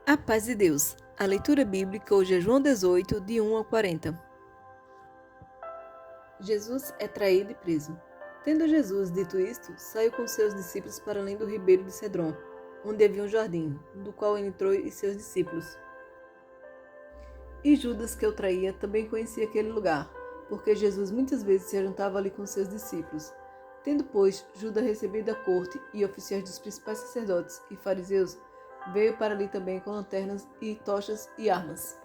A paz de Deus. A leitura bíblica hoje é João 18, de 1 ao 40. Jesus é traído e preso. Tendo Jesus dito isto, saiu com seus discípulos para além do ribeiro de Cedron, onde havia um jardim, do qual ele entrou e seus discípulos. E Judas, que o traía, também conhecia aquele lugar, porque Jesus muitas vezes se juntava ali com seus discípulos. Tendo, pois, Judas recebido a corte e oficiais dos principais sacerdotes e fariseus, veio para ali também com lanternas e tochas e armas.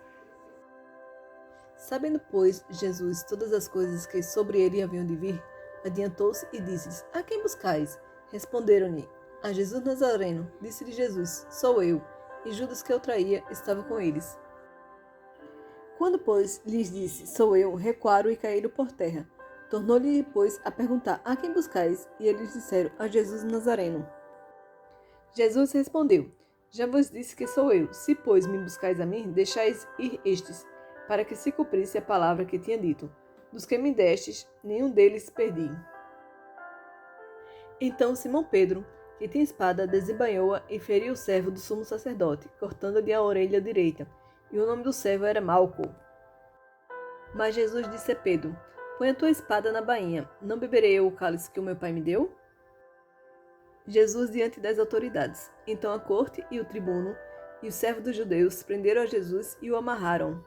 Sabendo, pois, Jesus todas as coisas que sobre ele haviam de vir, adiantou-se e disse-lhes: A quem buscais? Responderam-lhe: A Jesus Nazareno. Disse-lhe Jesus: Sou eu. E Judas, que o traía, estava com eles. Quando, pois, lhes disse: Sou eu, recuaram e caíram por terra. Tornou-lhe, pois, a perguntar: A quem buscais? E eles disseram: A Jesus Nazareno. Jesus respondeu: Já vos disse que sou eu. Se, pois, me buscais a mim, deixais ir estes, para que se cumprisse a palavra que tinha dito: Dos que me destes, nenhum deles perdi. Então Simão Pedro, que tinha espada, desembainhou-a e feriu o servo do sumo sacerdote, cortando-lhe a orelha direita. E o nome do servo era Malco. Mas Jesus disse a Pedro: Põe a tua espada na bainha. Não beberei eu o cálice que o meu pai me deu? Jesus diante das autoridades. Então a corte e o tribuno e o servo dos judeus prenderam a Jesus e o amarraram.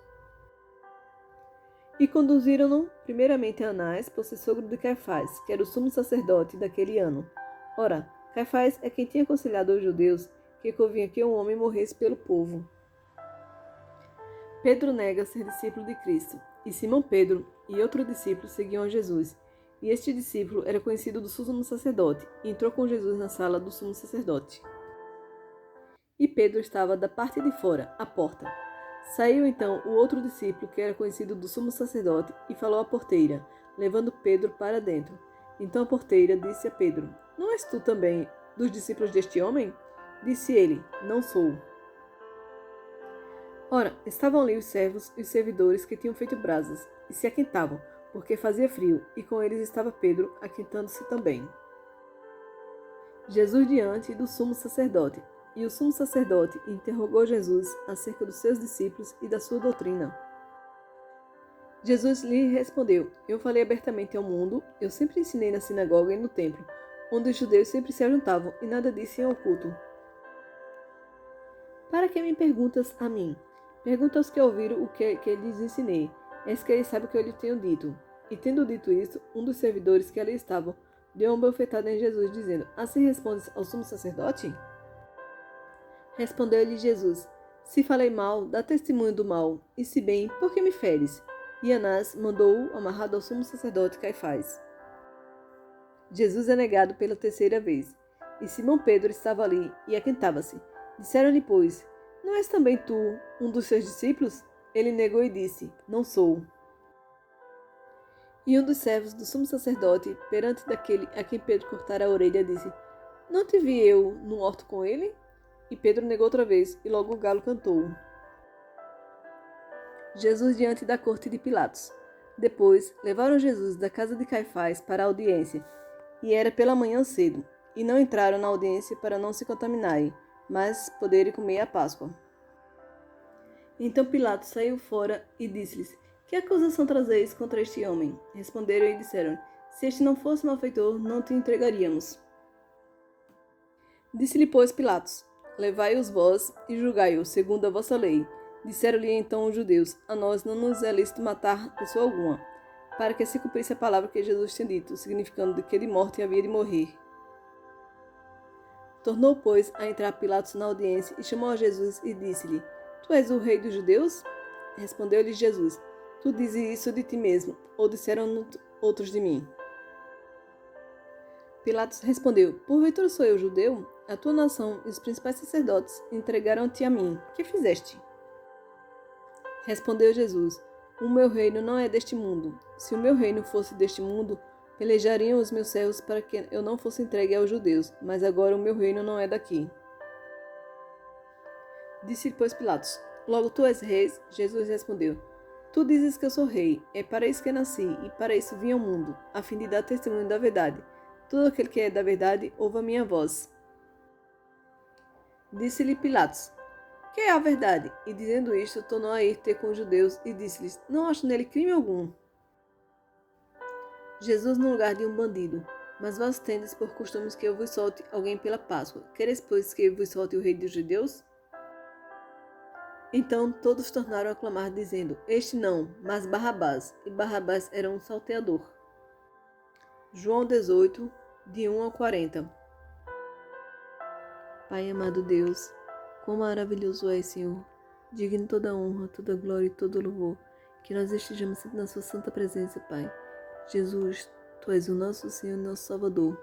E conduziram-no primeiramente a Anás, possessor de Caifás, que era o sumo sacerdote daquele ano. Ora, Caifás é quem tinha aconselhado aos judeus que convinha que um homem morresse pelo povo. Pedro nega ser discípulo de Cristo, e Simão Pedro e outro discípulo seguiam a Jesus. E este discípulo era conhecido do sumo sacerdote, e entrou com Jesus na sala do sumo sacerdote. E Pedro estava da parte de fora, à porta. Saiu então o outro discípulo, que era conhecido do sumo sacerdote, e falou à porteira, levando Pedro para dentro. Então a porteira disse a Pedro: Não és tu também dos discípulos deste homem? Disse ele: Não sou. Ora, estavam ali os servos e os servidores que tinham feito brasas, e se aquentavam, porque fazia frio, e com eles estava Pedro, aquentando-se também. Jesus diante do sumo sacerdote. E o sumo sacerdote interrogou Jesus acerca dos seus discípulos e da sua doutrina. Jesus lhe respondeu: Eu falei abertamente ao mundo, eu sempre ensinei na sinagoga e no templo, onde os judeus sempre se ajuntavam, e nada disse em oculto. Para que me perguntas a mim? Pergunta aos que ouviram o que lhes ensinei. És que eles sabem o que eu lhe tenho dito. E tendo dito isso, um dos servidores que ali estavam deu uma bofetada em Jesus, dizendo: Assim respondes ao sumo sacerdote? Respondeu-lhe Jesus: Se falei mal, dá testemunho do mal, e se bem, por que me feres? E Anás mandou-o amarrado ao sumo sacerdote Caifás. Jesus é negado pela terceira vez. E Simão Pedro estava ali e aquentava-se. Disseram-lhe, pois: Não és também tu um dos seus discípulos? Ele negou e disse: Não sou. E um dos servos do sumo sacerdote, perante daquele a quem Pedro cortara a orelha, disse: Não te vi eu no horto com ele? E Pedro negou outra vez, e logo o galo cantou. Jesus diante da corte de Pilatos. Depois, levaram Jesus da casa de Caifás para a audiência, e era pela manhã cedo, e não entraram na audiência para não se contaminarem, mas poderem comer a Páscoa. Então Pilatos saiu fora e disse-lhes: Que acusação trazeis contra este homem? Responderam e disseram: Se este não fosse malfeitor, não te entregaríamos. Disse-lhe, pois, Pilatos: Levai-os vós e julgai-o, segundo a vossa lei. Disseram-lhe então os judeus: A nós não nos é lícito matar pessoa alguma, para que se cumprisse a palavra que Jesus tinha dito, significando que de morte havia de morrer. Tornou, pois, a entrar Pilatos na audiência e chamou a Jesus e disse-lhe: Tu és o rei dos judeus? Respondeu-lhe Jesus: Tu dizes isso de ti mesmo, ou disseram outros de mim? Pilatos respondeu: Porventura sou eu judeu? A tua nação e os principais sacerdotes entregaram-te a mim. Que fizeste? Respondeu Jesus: O meu reino não é deste mundo. Se o meu reino fosse deste mundo, pelejariam os meus servos para que eu não fosse entregue aos judeus, mas agora o meu reino não é daqui. Disse-lhe, pois, Pilatos: Logo tu és rei? Jesus respondeu: Tu dizes que eu sou rei. É para isso que nasci, e para isso vim ao mundo, a fim de dar testemunho da verdade. Todo aquele que é da verdade, ouve a minha voz. Disse-lhe Pilatos: Que é a verdade? E dizendo isto, tornou a ir ter com os judeus e disse-lhes: Não acho nele crime algum. Jesus no lugar de um bandido. Mas vós tendes por costumes que eu vos solte alguém pela Páscoa. Quereis, pois, que eu vos solte o rei dos judeus? Então todos tornaram a clamar, dizendo: Este não, mas Barrabás. E Barrabás era um salteador. João 18, de 1 ao 40. Pai amado Deus, quão maravilhoso é, Senhor, digno de toda honra, toda glória e todo louvor, que nós estejamos sempre na sua santa presença, Pai. Jesus, Tu és o nosso Senhor e nosso Salvador.